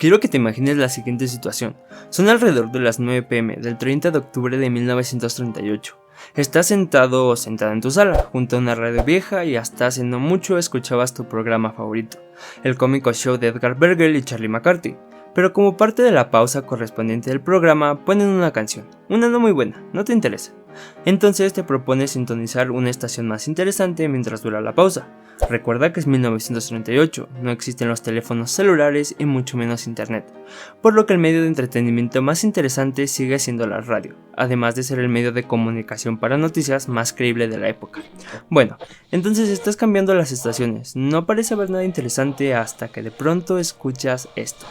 Quiero que te imagines la siguiente situación. Son alrededor de las 9 pm del 30 de octubre de 1938. Estás sentado o sentada en tu sala, junto a una radio vieja y hasta hace no mucho escuchabas tu programa favorito, el cómico show de Edgar Bergen y Charlie McCarthy. Pero como parte de la pausa correspondiente del programa ponen una canción, una no muy buena, no te interesa. Entonces te propones sintonizar una estación más interesante mientras dura la pausa. Recuerda que es 1938, no existen los teléfonos celulares y mucho menos internet, por lo que el medio de entretenimiento más interesante sigue siendo la radio, además de ser el medio de comunicación para noticias más creíble de la época. Bueno, entonces estás cambiando las estaciones, no parece haber nada interesante hasta que de pronto escuchas esto.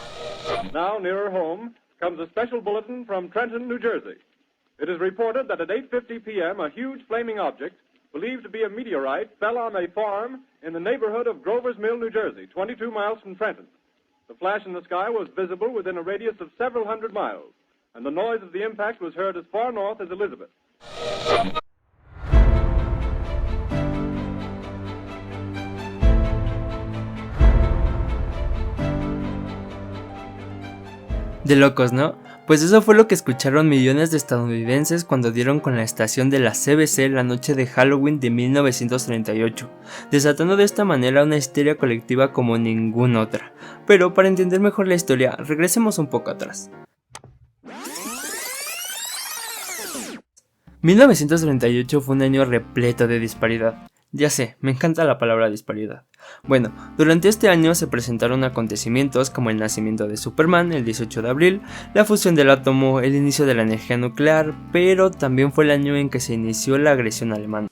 Now nearer home comes a special bulletin from Trenton, New Jersey. It is reported that at 8:50 p.m. a huge flaming object, believed to be a meteorite, fell on a farm in the neighborhood of Grover's Mill, New Jersey, 22 miles from Trenton. The flash in the sky was visible within a radius of several hundred miles, and the noise of the impact was heard as far north as Elizabeth. De locos, ¿no? Pues eso fue lo que escucharon millones de estadounidenses cuando dieron con la estación de la CBC la noche de Halloween de 1938, desatando de esta manera una histeria colectiva como ninguna otra. Pero para entender mejor la historia, regresemos un poco atrás. 1938 fue un año repleto de disparidad. Ya sé, me encanta la palabra disparidad. Bueno, durante este año se presentaron acontecimientos como el nacimiento de Superman el 18 de abril, la fusión del átomo, el inicio de la energía nuclear, pero también fue el año en que se inició la agresión alemana.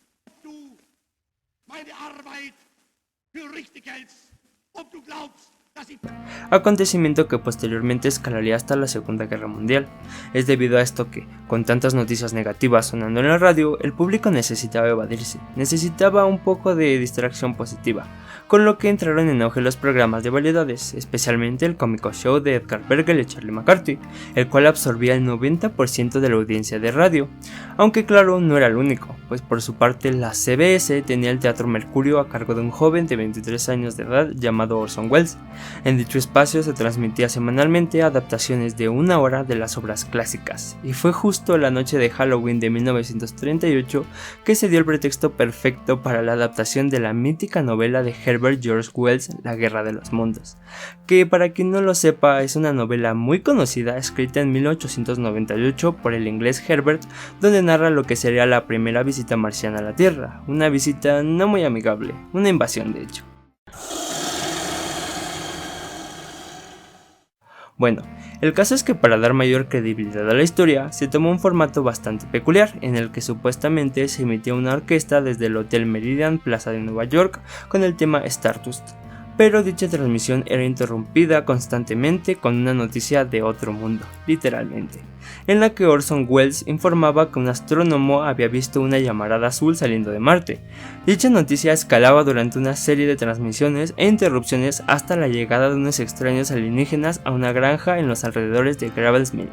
Acontecimiento que posteriormente escalaría hasta la Segunda Guerra Mundial. Es debido a esto que, con tantas noticias negativas sonando en la radio, el público necesitaba evadirse, necesitaba un poco de distracción positiva, con lo que entraron en auge los programas de variedades, especialmente el cómico show de Edgar Bergen y Charlie McCarthy, el cual absorbía el 90% de la audiencia de radio, aunque claro, no era el único, pues por su parte la CBS tenía el Teatro Mercurio a cargo de un joven de 23 años de edad llamado Orson Welles. En dicho espacio se transmitía semanalmente adaptaciones de una hora de las obras clásicas, y fue justo la noche de Halloween de 1938 que se dio el pretexto perfecto para la adaptación de la mítica novela de Herbert George Wells, La Guerra de los Mundos, que para quien no lo sepa es una novela muy conocida escrita en 1898 por el inglés Herbert, donde narra lo que sería la primera visita marciana a la Tierra, una visita no muy amigable, una invasión de hecho. Bueno, el caso es que para dar mayor credibilidad a la historia, se tomó un formato bastante peculiar, en el que supuestamente se emitía una orquesta desde el Hotel Meridian Plaza de Nueva York con el tema Stardust, pero dicha transmisión era interrumpida constantemente con una noticia de otro mundo, literalmente, en la que Orson Welles informaba que un astrónomo había visto una llamarada azul saliendo de Marte. Dicha noticia escalaba durante una serie de transmisiones e interrupciones hasta la llegada de unos extraños alienígenas a una granja en los alrededores de Gravel's Mill.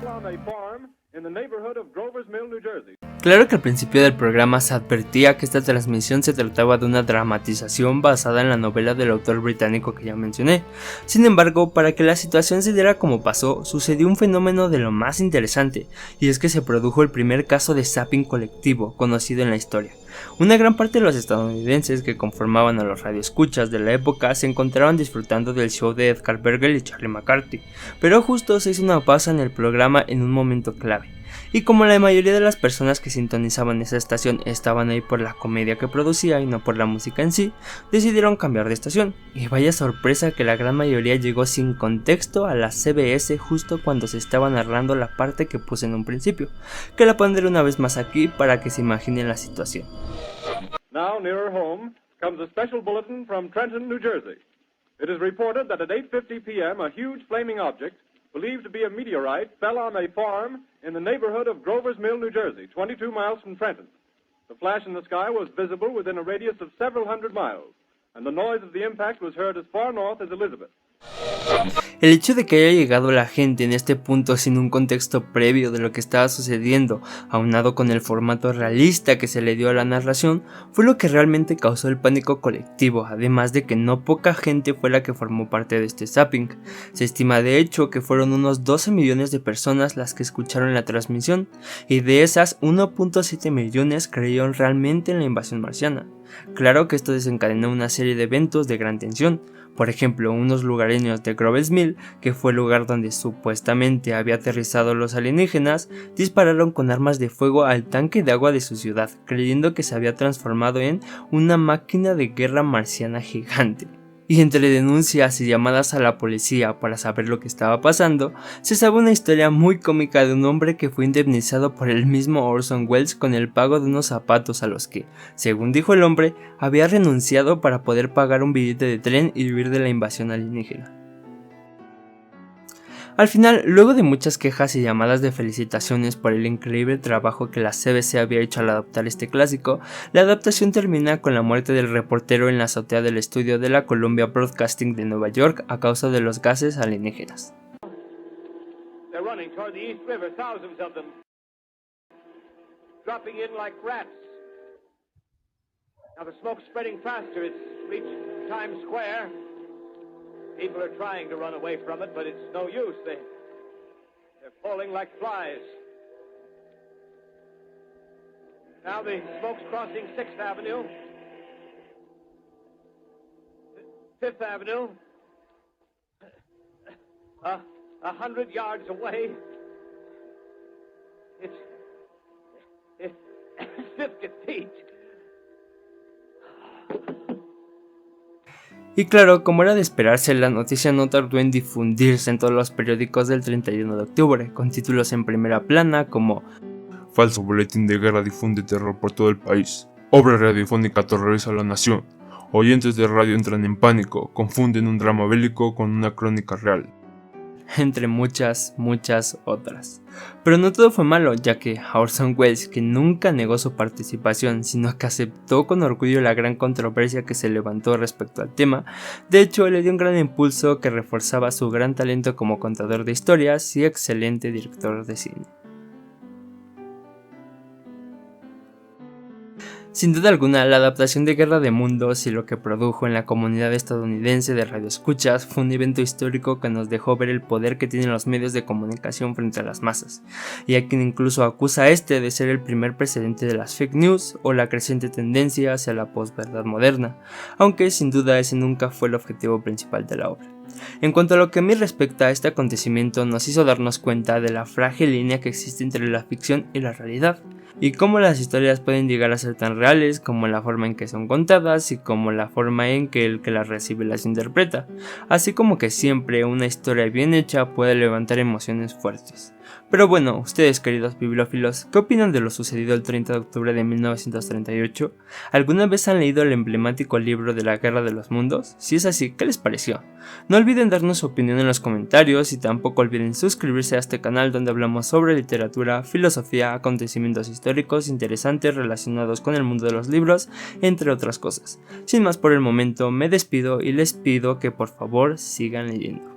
Claro que al principio del programa se advertía que esta transmisión se trataba de una dramatización basada en la novela del autor británico que ya mencioné. Sin embargo, para que la situación se diera como pasó, sucedió un fenómeno de lo más interesante, y es que se produjo el primer caso de zapping colectivo conocido en la historia. Una gran parte de los estadounidenses que conformaban a los radioescuchas de la época se encontraban disfrutando del show de Edgar Bergen y Charlie McCarthy, pero justo se hizo una pausa en el programa en un momento clave. Y como la mayoría de las personas que sintonizaban esa estación estaban ahí por la comedia que producía y no por la música en sí, decidieron cambiar de estación. Y vaya sorpresa que la gran mayoría llegó sin contexto a la CBS justo cuando se estaba narrando la parte que puse en un principio, que la pondré una vez más aquí para que se imaginen la situación. Now nearer home comes a special bulletin from Trenton, New Jersey. It is reported that at 8:50 p.m. a huge flaming object, believed to be a meteorite, fell on a farm in the neighborhood of Grover's Mill, New Jersey, 22 miles from Trenton. The flash in the sky was visible within a radius of several hundred miles, and the noise of the impact was heard as far north as Elizabeth. El hecho de que haya llegado la gente en este punto sin un contexto previo de lo que estaba sucediendo, aunado con el formato realista que se le dio a la narración, fue lo que realmente causó el pánico colectivo, además de que no poca gente fue la que formó parte de este zapping. Se estima de hecho que fueron unos 12 millones de personas las que escucharon la transmisión, y de esas 1.7 millones creyeron realmente en la invasión marciana. Claro que esto desencadenó una serie de eventos de gran tensión. Por ejemplo, unos lugareños de Groves Mill, que fue el lugar donde supuestamente había aterrizado los alienígenas, dispararon con armas de fuego al tanque de agua de su ciudad, creyendo que se había transformado en una máquina de guerra marciana gigante. Y entre denuncias y llamadas a la policía para saber lo que estaba pasando, se sabe una historia muy cómica de un hombre que fue indemnizado por el mismo Orson Welles con el pago de unos zapatos a los que, según dijo el hombre, había renunciado para poder pagar un billete de tren y huir de la invasión alienígena. Al final, luego de muchas quejas y llamadas de felicitaciones por el increíble trabajo que la CBC había hecho al adaptar este clásico, la adaptación termina con la muerte del reportero en la azotea del estudio de la Columbia Broadcasting de Nueva York a causa de los gases alienígenas. People are trying to run away from it, but it's no use. They're falling like flies. Now the smoke's crossing 6th Avenue, 5th Avenue, 100 yards away. It's 50 feet. Y claro, como era de esperarse, la noticia no tardó en difundirse en todos los periódicos del 31 de octubre, con títulos en primera plana como Falso boletín de guerra difunde terror por todo el país. Obra radiofónica aterroriza a la nación. Oyentes de radio entran en pánico, confunden un drama bélico con una crónica real. Entre muchas otras. Pero no todo fue malo, ya que Orson Welles, que nunca negó su participación, sino que aceptó con orgullo la gran controversia que se levantó respecto al tema, de hecho le dio un gran impulso que reforzaba su gran talento como contador de historias y excelente director de cine. Sin duda alguna, la adaptación de Guerra de Mundos y lo que produjo en la comunidad estadounidense de radioescuchas fue un evento histórico que nos dejó ver el poder que tienen los medios de comunicación frente a las masas, y a quien incluso acusa a este de ser el primer precedente de las fake news o la creciente tendencia hacia la posverdad moderna, aunque sin duda ese nunca fue el objetivo principal de la obra. En cuanto a lo que a mí respecta, este acontecimiento nos hizo darnos cuenta de la frágil línea que existe entre la ficción y la realidad, y cómo las historias pueden llegar a ser tan reales como la forma en que son contadas y como la forma en que el que las recibe las interpreta, así como que siempre una historia bien hecha puede levantar emociones fuertes. Pero bueno, ustedes queridos bibliófilos, ¿qué opinan de lo sucedido el 30 de octubre de 1938? ¿Alguna vez han leído el emblemático libro de la Guerra de los Mundos? Si es así, ¿qué les pareció? No olviden darnos su opinión en los comentarios y tampoco olviden suscribirse a este canal donde hablamos sobre literatura, filosofía, acontecimientos históricos interesantes relacionados con el mundo de los libros, entre otras cosas. Sin más por el momento, me despido y les pido que por favor sigan leyendo.